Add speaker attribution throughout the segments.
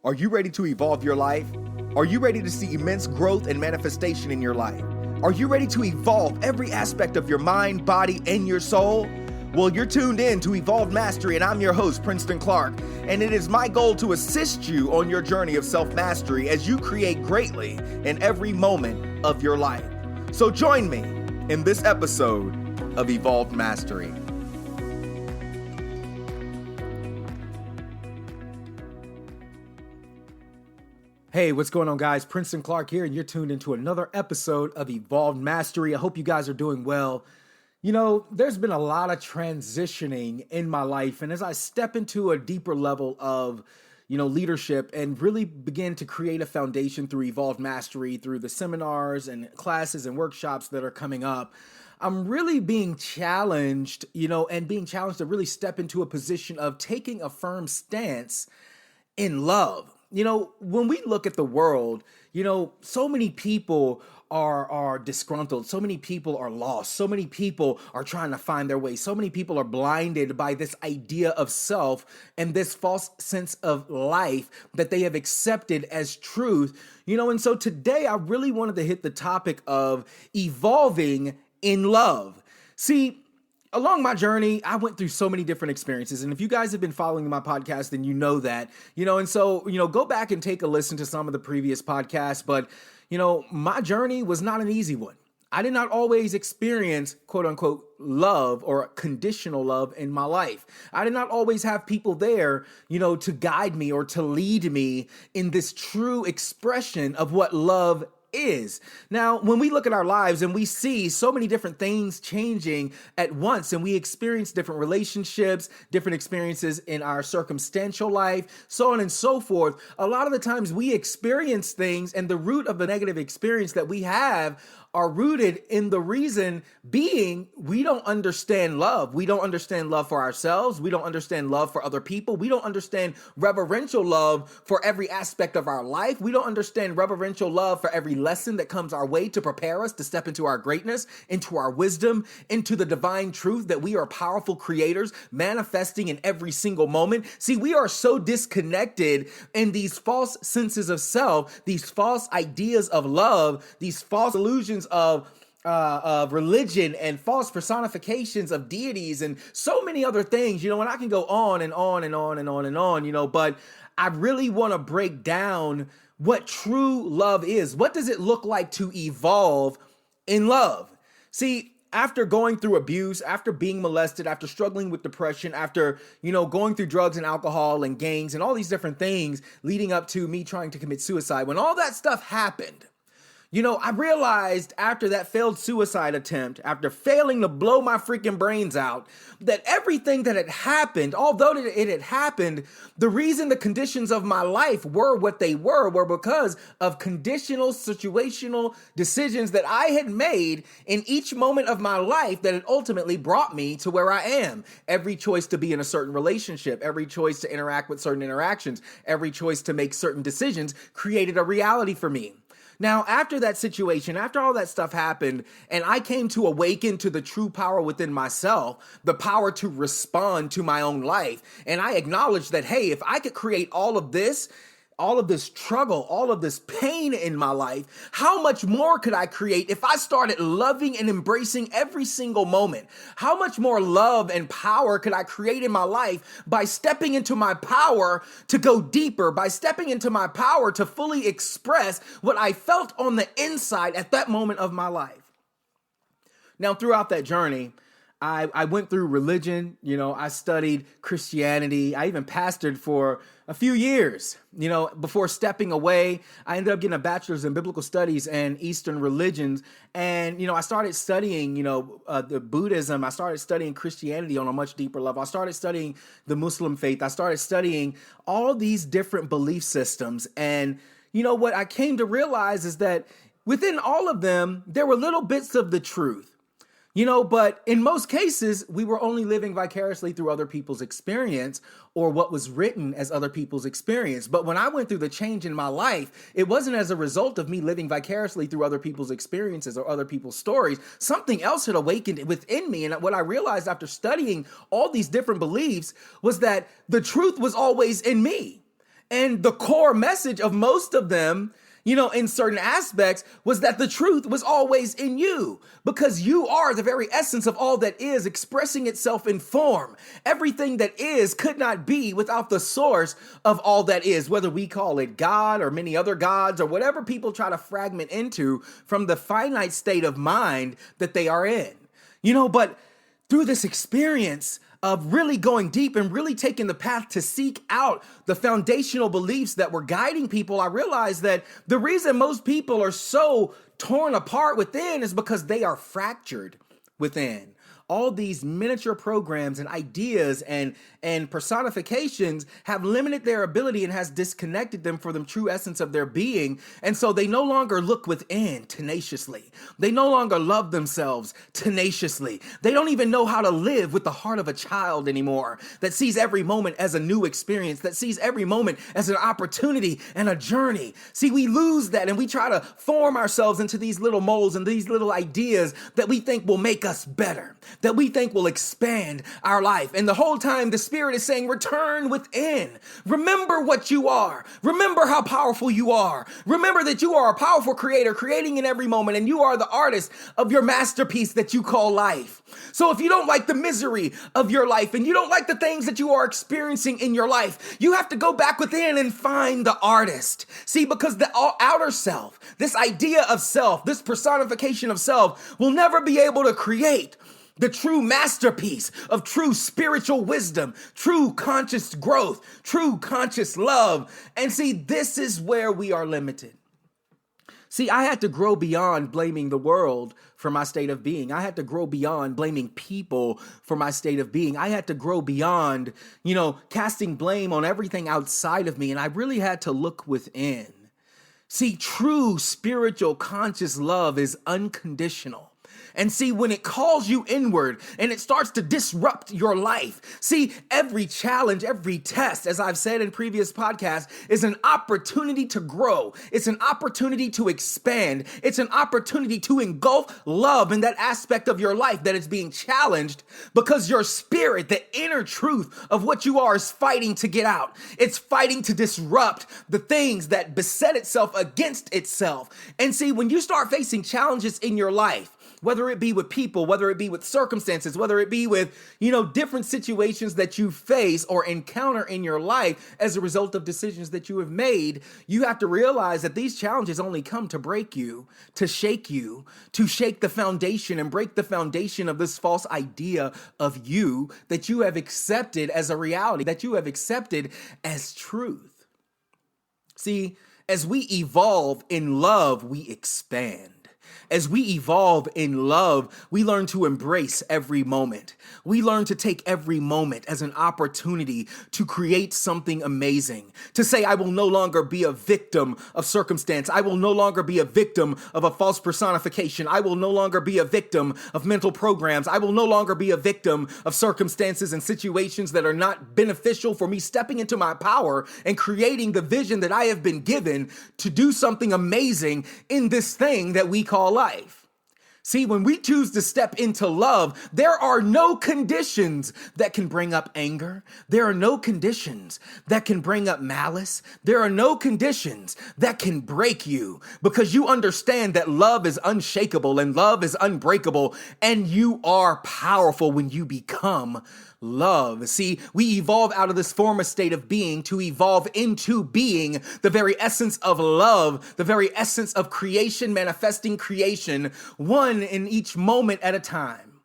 Speaker 1: Are you ready to evolve your life? Are you ready to see immense growth and manifestation in your life? Are you ready to evolve every aspect of your mind, body, and your soul? Well, you're tuned in to Evolved Mastery, and I'm your host, Princeton Clark, and it is my goal to assist you on your journey of self-mastery as you create greatly in every moment of your life. So join me in this episode of Evolved Mastery. Hey, what's going on, guys? Princeton Clark here, and you're tuned into another episode of Evolved Mastery. I hope you guys are doing well. You know, there's been a lot of transitioning in my life, and as I step into a deeper level of, leadership and really begin to create a foundation through Evolved Mastery, through the seminars and classes and workshops that are coming up, I'm really being challenged, and being challenged to really step into a position of taking a firm stance in love. When we look at the world, so many people are disgruntled. So many people are lost. So many people are trying to find their way. So many people are blinded by this idea of self and this false sense of life that they have accepted as truth. And so today I really wanted to hit the topic of evolving in love. See, along my journey, I went through so many different experiences. And if you guys have been following my podcast, then you know that, and so, go back and take a listen to some of the previous podcasts. But, my journey was not an easy one. I did not always experience quote unquote love or conditional love in my life. I did not always have people there, to guide me or to lead me in this true expression of what love is. Now, when we look at our lives and we see so many different things changing at once, and we experience different relationships, different experiences in our circumstantial life, so on and so forth, a lot of the times we experience things, and the root of the negative experience that we have are rooted in the reason being we don't understand love. We don't understand love for ourselves. We don't understand love for other people. We don't understand reverential love for every aspect of our life. We don't understand reverential love for every lesson that comes our way to prepare us to step into our greatness, into our wisdom, into the divine truth that we are powerful creators manifesting in every single moment. See, we are so disconnected in these false senses of self, these false ideas of love, these false illusions of religion and false personifications of deities and so many other things, and I can go on and on and on and on and on, but I really want to break down what true love is. What does it look like to evolve in love? See, after going through abuse, after being molested, after struggling with depression, after, going through drugs and alcohol and gangs and all these different things leading up to me trying to commit suicide, when all that stuff happened, I realized after that failed suicide attempt, after failing to blow my freaking brains out, that everything that had happened, although it had happened, the reason the conditions of my life were what they were because of conditional, situational decisions that I had made in each moment of my life that had ultimately brought me to where I am. Every choice to be in a certain relationship, every choice to interact with certain interactions, every choice to make certain decisions created a reality for me. Now, after that situation, after all that stuff happened, and I came to awaken to the true power within myself, the power to respond to my own life, and I acknowledged that, hey, if I could create all of this struggle, all of this pain in my life, how much more could I create if I started loving and embracing every single moment? How much more love and power could I create in my life by stepping into my power to go deeper, by stepping into my power to fully express what I felt on the inside at that moment of my life? Now, throughout that journey, I went through religion, I studied Christianity. I even pastored for a few years, before stepping away. I ended up getting a bachelor's in biblical studies and Eastern religions. And, I started studying, the Buddhism. I started studying Christianity on a much deeper level. I started studying the Muslim faith. I started studying all these different belief systems. And, what I came to realize is that within all of them, there were little bits of the truth. But in most cases, we were only living vicariously through other people's experience or what was written as other people's experience. But when I went through the change in my life, it wasn't as a result of me living vicariously through other people's experiences or other people's stories. Something else had awakened within me. And what I realized after studying all these different beliefs was that the truth was always in me. And the core message of most of them, in certain aspects, was that the truth was always in you, because you are the very essence of all that is, expressing itself in form. Everything that is could not be without the source of all that is, whether we call it God or many other gods or whatever people try to fragment into from the finite state of mind that they are in. But through this experience of really going deep and really taking the path to seek out the foundational beliefs that were guiding people, I realized that the reason most people are so torn apart within is because they are fractured within. All these miniature programs and ideas and personifications have limited their ability and has disconnected them from the true essence of their being. And so they no longer look within tenaciously. They no longer love themselves tenaciously. They don't even know how to live with the heart of a child anymore, that sees every moment as a new experience, that sees every moment as an opportunity and a journey. See, we lose that and we try to form ourselves into these little molds and these little ideas that we think will make us better, that we think will expand our life. And the whole time the Spirit is saying, return within. Remember what you are. Remember how powerful you are. Remember that you are a powerful creator, creating in every moment, and you are the artist of your masterpiece that you call life. So if you don't like the misery of your life and you don't like the things that you are experiencing in your life, you have to go back within and find the artist. See, because the outer self, this idea of self, this personification of self, will never be able to create the true masterpiece of true spiritual wisdom, true conscious growth, true conscious love. And see, this is where we are limited. See, I had to grow beyond blaming the world for my state of being. I had to grow beyond blaming people for my state of being. I had to grow beyond, casting blame on everything outside of me. And I really had to look within. See, true spiritual conscious love is unconditional. And see, when it calls you inward and it starts to disrupt your life, see, every challenge, every test, as I've said in previous podcasts, is an opportunity to grow. It's an opportunity to expand. It's an opportunity to engulf love in that aspect of your life that is being challenged, because your spirit, the inner truth of what you are, is fighting to get out. It's fighting to disrupt the things that beset itself against itself. And see, when you start facing challenges in your life, whether it be with people, whether it be with circumstances, whether it be with, different situations that you face or encounter in your life as a result of decisions that you have made, you have to realize that these challenges only come to break you, to shake the foundation and break the foundation of this false idea of you that you have accepted as a reality, that you have accepted as truth. See, as we evolve in love, we expand. As we evolve in love, we learn to embrace every moment. We learn to take every moment as an opportunity to create something amazing. To say, I will no longer be a victim of circumstance. I will no longer be a victim of a false personification. I will no longer be a victim of mental programs. I will no longer be a victim of circumstances and situations that are not beneficial for me stepping into my power and creating the vision that I have been given to do something amazing in this thing that we call life. See, when we choose to step into love, there are no conditions that can bring up anger. There are no conditions that can bring up malice. There are no conditions that can break you, because you understand that love is unshakable and love is unbreakable, and you are powerful when you become love. See, we evolve out of this former state of being to evolve into being the very essence of love, the very essence of creation, manifesting creation, one in each moment at a time.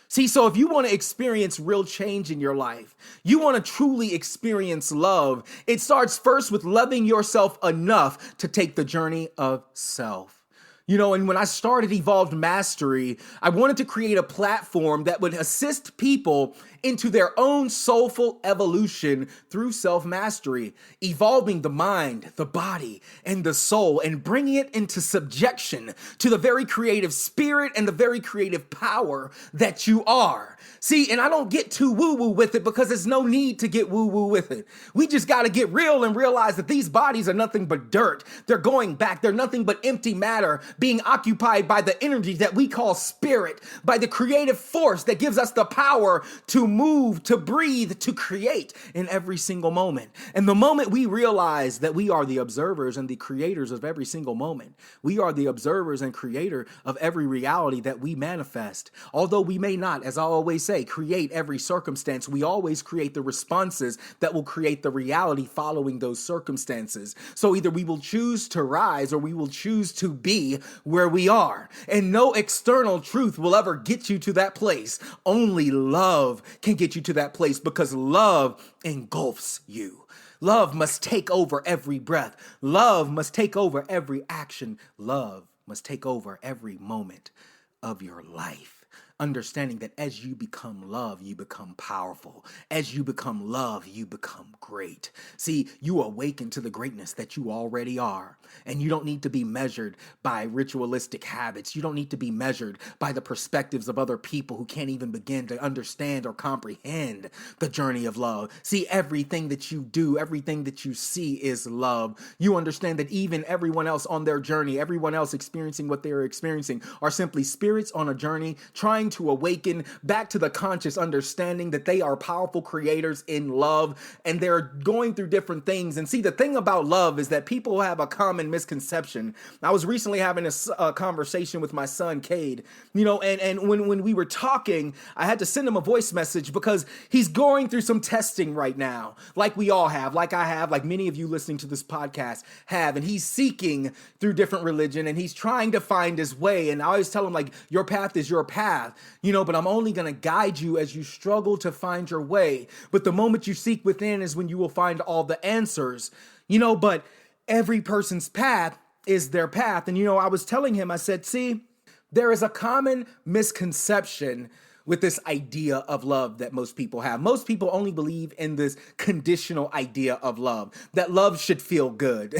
Speaker 1: See, so if you want to experience real change in your life, you want to truly experience love, it starts first with loving yourself enough to take the journey of self. And when I started Evolved Mastery, I wanted to create a platform that would assist people into their own soulful evolution through self-mastery, evolving the mind, the body, and the soul, and bringing it into subjection to the very creative spirit and the very creative power that you are. See, and I don't get too woo-woo with it, because there's no need to get woo-woo with it. We just got to get real and realize that these bodies are nothing but dirt. They're going back. They're nothing but empty matter being occupied by the energy that we call spirit, by the creative force that gives us the power to move, to breathe, to create in every single moment. And the moment we realize that we are the observers and the creators of every single moment, we are the observers and creator of every reality that we manifest. Although we may not, as I always say, create every circumstance, we always create the responses that will create the reality following those circumstances. So either we will choose to rise or we will choose to be where we are. And no external truth will ever get you to that place. Only love can get you to that place, because love engulfs you. Love must take over every breath. Love must take over every action. Love must take over every moment of your life. Understanding that as you become love, you become powerful. As you become love, you become great. See, you awaken to the greatness that you already are. And you don't need to be measured by ritualistic habits. You don't need to be measured by the perspectives of other people who can't even begin to understand or comprehend the journey of love. See, everything that you do, everything that you see is love. You understand that even everyone else on their journey, everyone else experiencing what they're experiencing, are simply spirits on a journey trying to awaken back to the conscious understanding that they are powerful creators in love, and they're going through different things. And see, the thing about love is that people have a common misconception. I was recently having a conversation with my son, Cade, and when we were talking, I had to send him a voice message because he's going through some testing right now, like we all have, like I have, like many of you listening to this podcast have, and he's seeking through different religion, and he's trying to find his way. And I always tell him, like, your path is your path, but I'm only going to guide you as you struggle to find your way. But the moment you seek within is when you will find all the answers, but every person's path is their path. And, I was telling him, I said, see, there is a common misconception with this idea of love that most people have. Most people only believe in this conditional idea of love, that love should feel good.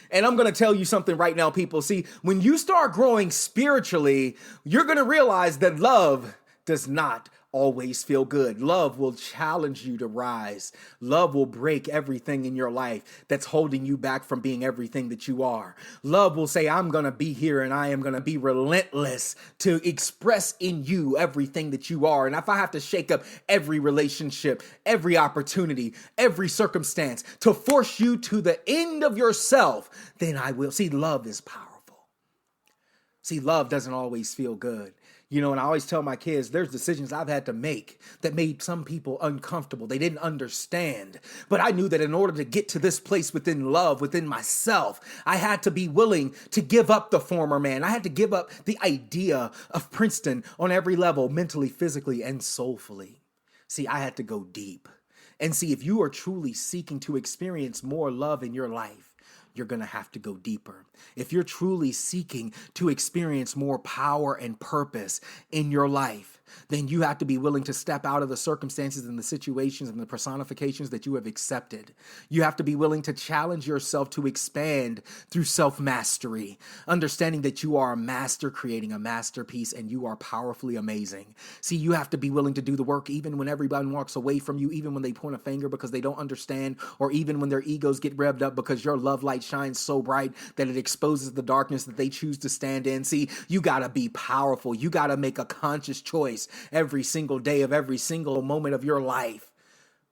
Speaker 1: And I'm going to tell you something right now, people. See, when you start growing spiritually, you're going to realize that love does not always feel good. Love will challenge you to rise. Love will break everything in your life that's holding you back from being everything that you are. Love will say, I'm going to be here and I am going to be relentless to express in you everything that you are. And if I have to shake up every relationship, every opportunity, every circumstance to force you to the end of yourself, then I will. See, love is powerful. See, love doesn't always feel good. And I always tell my kids, there's decisions I've had to make that made some people uncomfortable. They didn't understand. But I knew that in order to get to this place within love, within myself, I had to be willing to give up the former man. I had to give up the idea of Princeton on every level, mentally, physically, and soulfully. See, I had to go deep. And see, if you are truly seeking to experience more love in your life, you're going to have to go deeper. If you're truly seeking to experience more power and purpose in your life, then you have to be willing to step out of the circumstances and the situations and the personifications that you have accepted. You have to be willing to challenge yourself to expand through self-mastery, understanding that you are a master creating a masterpiece and you are powerfully amazing. See, you have to be willing to do the work even when everyone walks away from you, even when they point a finger because they don't understand, or even when their egos get revved up because your love light shines so bright that it exposes the darkness that they choose to stand in. See, you got to be powerful. You got to make a conscious choice every single day of every single moment of your life,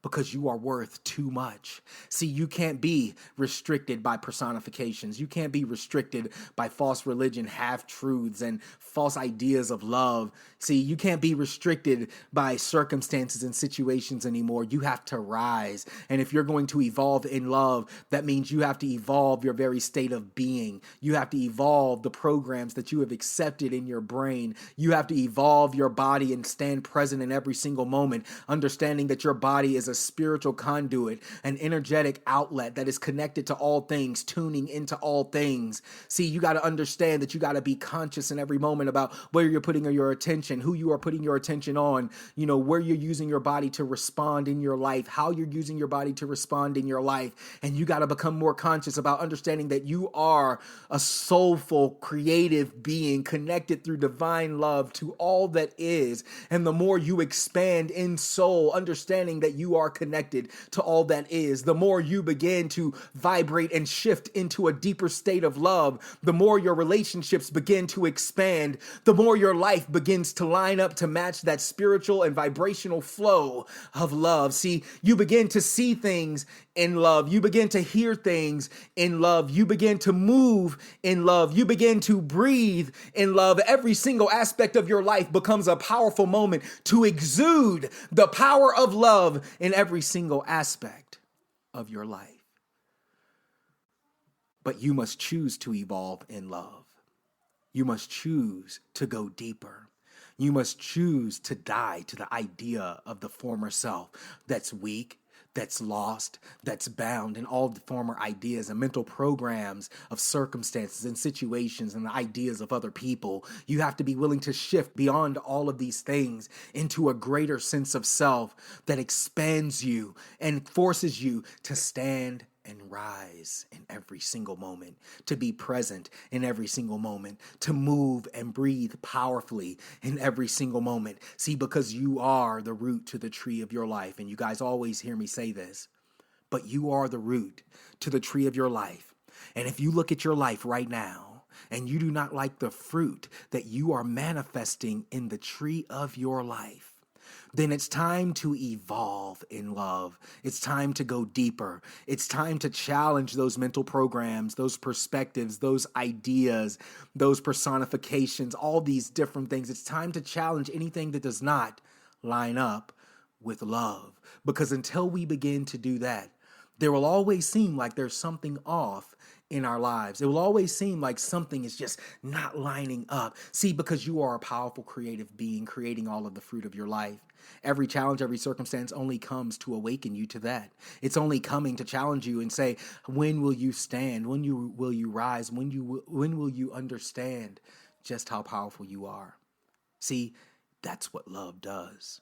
Speaker 1: because you are worth too much. See, you can't be restricted by personifications. You can't be restricted by false religion, half-truths, and false ideas of love. See, you can't be restricted by circumstances and situations anymore. You have to rise. And if you're going to evolve in love, that means you have to evolve your very state of being. You have to evolve the programs that you have accepted in your brain. You have to evolve your body and stand present in every single moment, understanding that your body is a spiritual conduit, an energetic outlet that is connected to all things, tuning into all things. See, you got to understand that you got to be conscious in every moment about where you're putting your attention, who you are putting your attention on, where you're using your body to respond in your life, how you're using your body to respond in your life. And you got to become more conscious about understanding that you are a soulful, creative being connected through divine love to all that is. And the more you expand in soul, understanding that you are connected to all that is, the more you begin to vibrate and shift into a deeper state of love, the more your relationships begin to expand, the more your life begins to line up to match that spiritual and vibrational flow of love. See, you begin to see things in love. You begin to hear things in love. You begin to move in love. You begin to breathe in love. Every single aspect of your life becomes a powerful moment to exude the power of love in every single aspect of your life. But you must choose to evolve in love. You must choose to go deeper. You must choose to die to the idea of the former self that's weak, that's lost, that's bound in all the former ideas and mental programs of circumstances and situations and the ideas of other people. You have to be willing to shift beyond all of these things into a greater sense of self that expands you and forces you to stand and rise in every single moment, to be present in every single moment, to move and breathe powerfully in every single moment. See, because you are the root to the tree of your life. And you guys always hear me say this, but you are the root to the tree of your life. And if you look at your life right now and you do not like the fruit that you are manifesting in the tree of your life, then it's time to evolve in love. It's time to go deeper. It's time to challenge those mental programs, those perspectives, those ideas, those personifications, all these different things. It's time to challenge anything that does not line up with love. Because until we begin to do that, there will always seem like there's something off in our lives. It will always seem like something is just not lining up. See, because you are a powerful creative being creating all of the fruit of your life. Every challenge, every circumstance only comes to awaken you to that. It's only coming to challenge you and say, when will you stand? When will you rise? When will you understand just how powerful you are? See, that's what love does.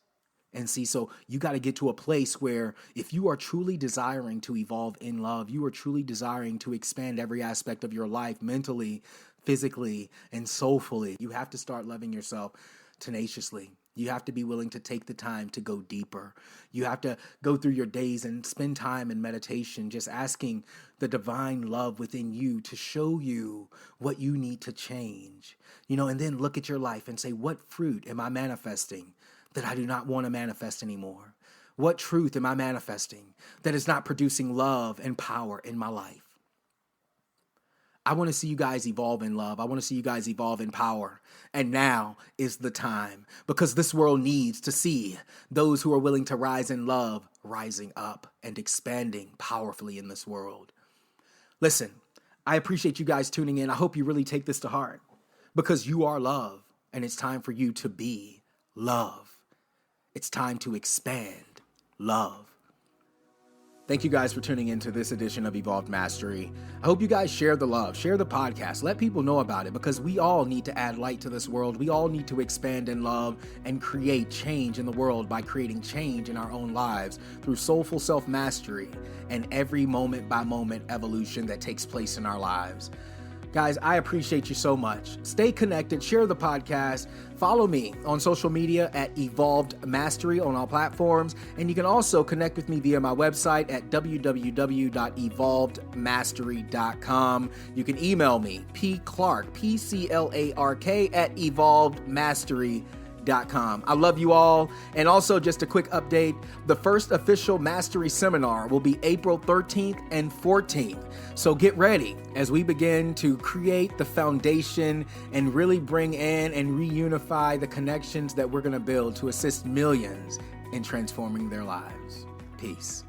Speaker 1: And see, so you got to get to a place where if you are truly desiring to evolve in love, you are truly desiring to expand every aspect of your life mentally, physically, and soulfully, you have to start loving yourself tenaciously. You have to be willing to take the time to go deeper. You have to go through your days and spend time in meditation, just asking the divine love within you to show you what you need to change. And then look at your life and say, what fruit am I manifesting that I do not want to manifest anymore? What truth am I manifesting that is not producing love and power in my life? I want to see you guys evolve in love. I want to see you guys evolve in power. And now is the time, because this world needs to see those who are willing to rise in love, rising up and expanding powerfully in this world. Listen, I appreciate you guys tuning in. I hope you really take this to heart, because you are love, and it's time for you to be love. It's time to expand love. Thank you guys for tuning into this edition of Evolved Mastery. I hope you guys share the love, share the podcast, let people know about it, because we all need to add light to this world. We all need to expand in love and create change in the world by creating change in our own lives through soulful self-mastery and every moment by moment evolution that takes place in our lives. Guys, I appreciate you so much. Stay connected, share the podcast, follow me on social media at Evolved Mastery on all platforms, and you can also connect with me via my website at www.evolvedmastery.com. You can email me, pclark, PCLARK, at evolvedmastery.com. I love you all. And also, just a quick update, the first official mastery seminar will be April 13th and 14th. So get ready as we begin to create the foundation and really bring in and reunify the connections that we're going to build to assist millions in transforming their lives. Peace.